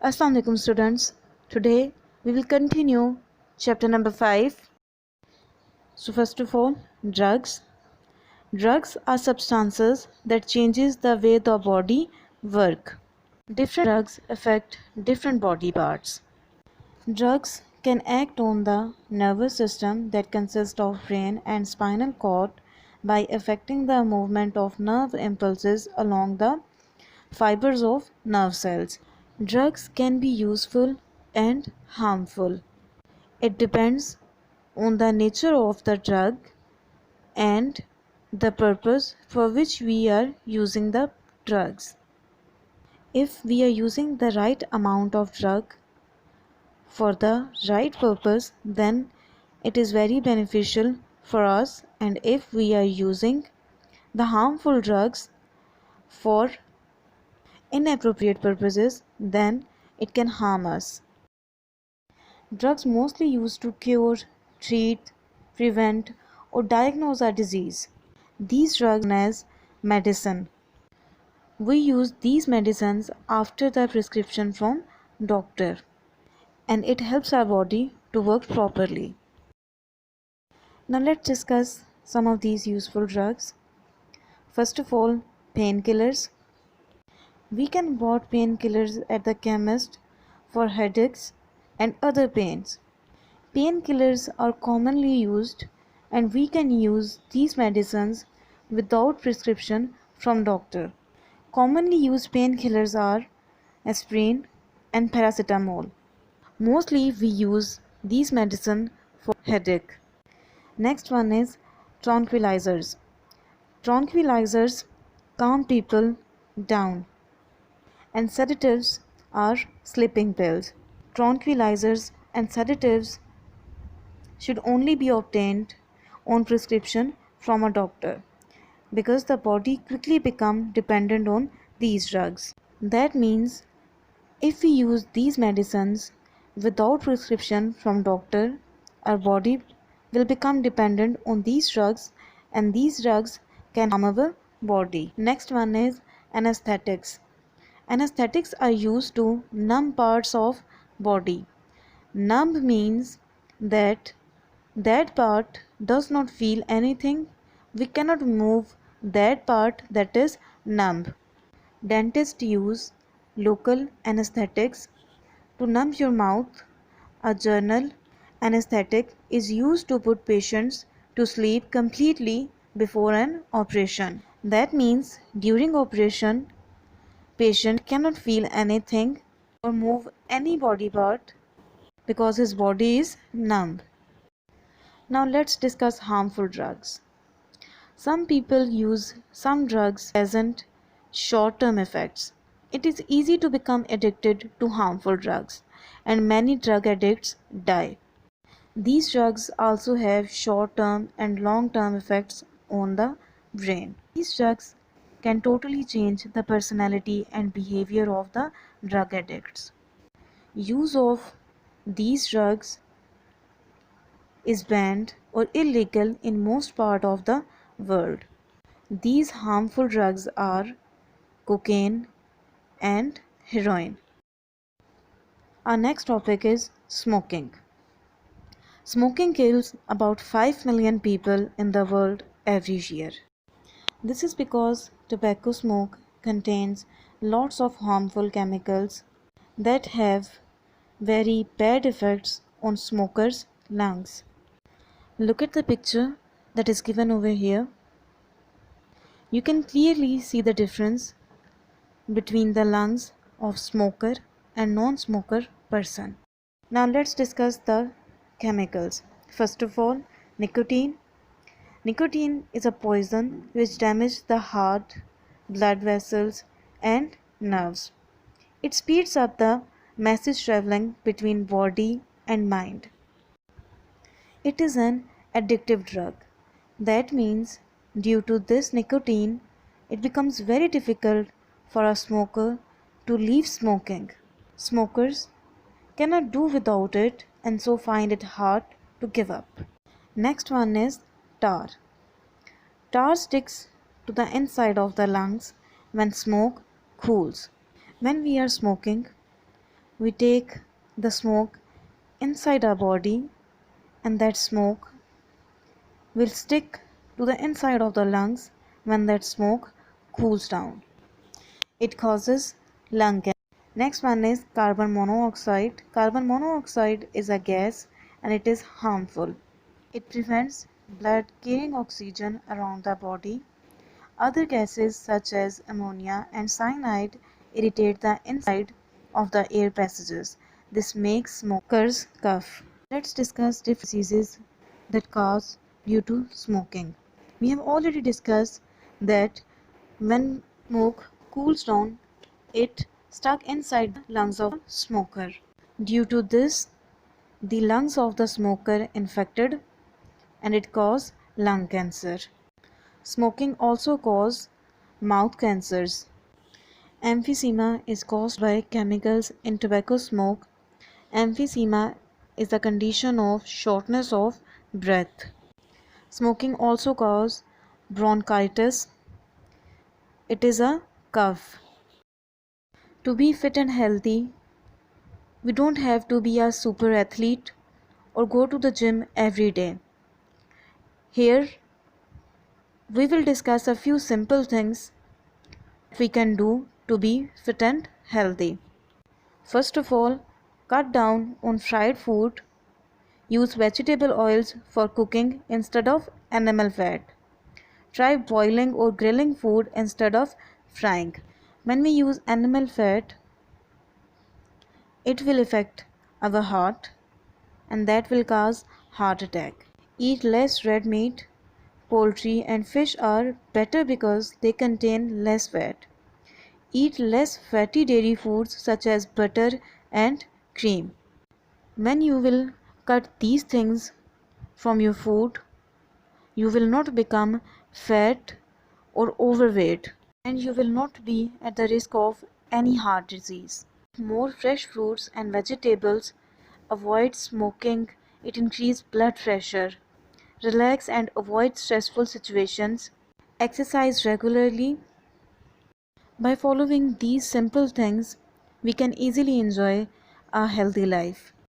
Assalamu alaikum students. Today we will continue chapter number 5. So first of all, drugs. Drugs are substances that changes the way the body work. Different drugs affect different body parts. Drugs can act on the nervous system that consists of brain and spinal cord by affecting the movement of nerve impulses along the fibers of nerve cells. Drugs can be useful and harmful. It depends on the nature of the drug and the purpose for which we are using the drugs. If we are using the right amount of drug for the right purpose, then it is very beneficial for us, and if we are using the harmful drugs for inappropriate purposes, then it can harm us. Drugs mostly used to cure, treat, prevent, or diagnose a disease. These drugs are known as medicine. We use these medicines after the prescription from doctor, and it helps our body to work properly. Now let's discuss some of these useful drugs. First of all, painkillers. We can buy painkillers at the chemist for headaches and other pains. Painkillers are commonly used, and we can use these medicines without prescription from doctor. Commonly used painkillers are aspirin and paracetamol. Mostly we use these medicine for headache. Next one is tranquilizers. Tranquilizers calm people down, and sedatives are sleeping pills. Tranquilizers and sedatives should only be obtained on prescription from a doctor, because the body quickly becomes dependent on these drugs. That means if we use these medicines without prescription from doctor, our body will become dependent on these drugs, and these drugs can harm our body. Next one is anesthetics. Anesthetics are used to numb parts of body. Numb means that that part does not feel anything. We cannot move that part that is numb. Dentists use local anesthetics to numb your mouth. A general anesthetic is used to put patients to sleep completely before an operation. That means during operation, patient cannot feel anything or move any body part because his body is numb. Now let's discuss harmful drugs. Some people use some drugs as short-term effects. It is easy to become addicted to harmful drugs, and many drug addicts die. These drugs also have short-term and long-term effects on the brain. These drugs can totally change the personality and behavior of the drug addicts. Use of these drugs is banned or illegal in most part of the world. These harmful drugs are cocaine and heroin. Our next topic is smoking. Smoking kills about 5 million people in the world every year. This is because tobacco smoke contains lots of harmful chemicals that have very bad effects on smokers' lungs. Look at the picture that is given over here. You can clearly see the difference between the lungs of smoker and non-smoker person. Now let's discuss the chemicals. First of all, nicotine. Nicotine is a poison which damages the heart, blood vessels, and nerves. It speeds up the message traveling between body and mind. It is an addictive drug. That means due to this nicotine, it becomes very difficult for a smoker to leave smoking. Smokers cannot do without it and so find it hard to give up. Next one is tar. Tar sticks to the inside of the lungs when smoke cools. When we are smoking, We take the smoke inside our body, and that smoke will stick to the inside of the lungs when that smoke cools down. It causes lung cancer. Next one is carbon monoxide. Carbon monoxide is a gas and it is harmful. It prevents blood carrying oxygen around the body. Other gases such as ammonia and cyanide irritate the inside of the air passages. This makes smokers cough. Let's discuss different diseases that cause due to smoking. We have already discussed that when smoke cools down, it stuck inside the lungs of the smoker. Due to this, the lungs of the smoker infected and it caused lung cancer. Smoking also causes mouth cancers. Emphysema is caused by chemicals in tobacco smoke. Emphysema is the condition of shortness of breath. Smoking also causes bronchitis. It is a cough. To be fit and healthy, we don't have to be a super athlete or go to the gym every day. Here, we will discuss a few simple things we can do to be fit and healthy. First of all, cut down on fried food. Use vegetable oils for cooking instead of animal fat. Try boiling or grilling food instead of frying. When we use animal fat, it will affect our heart and that will cause heart attack. Eat less red meat. Poultry and fish are better because they contain less fat. Eat less fatty dairy foods such as butter and cream. When you will cut these things from your food, you will not become fat or overweight and you will not be at the risk of any heart disease. More fresh fruits and vegetables. Avoid smoking. It increases blood pressure. Relax and avoid stressful situations. Exercise regularly. By following these simple things, we can easily enjoy a healthy life.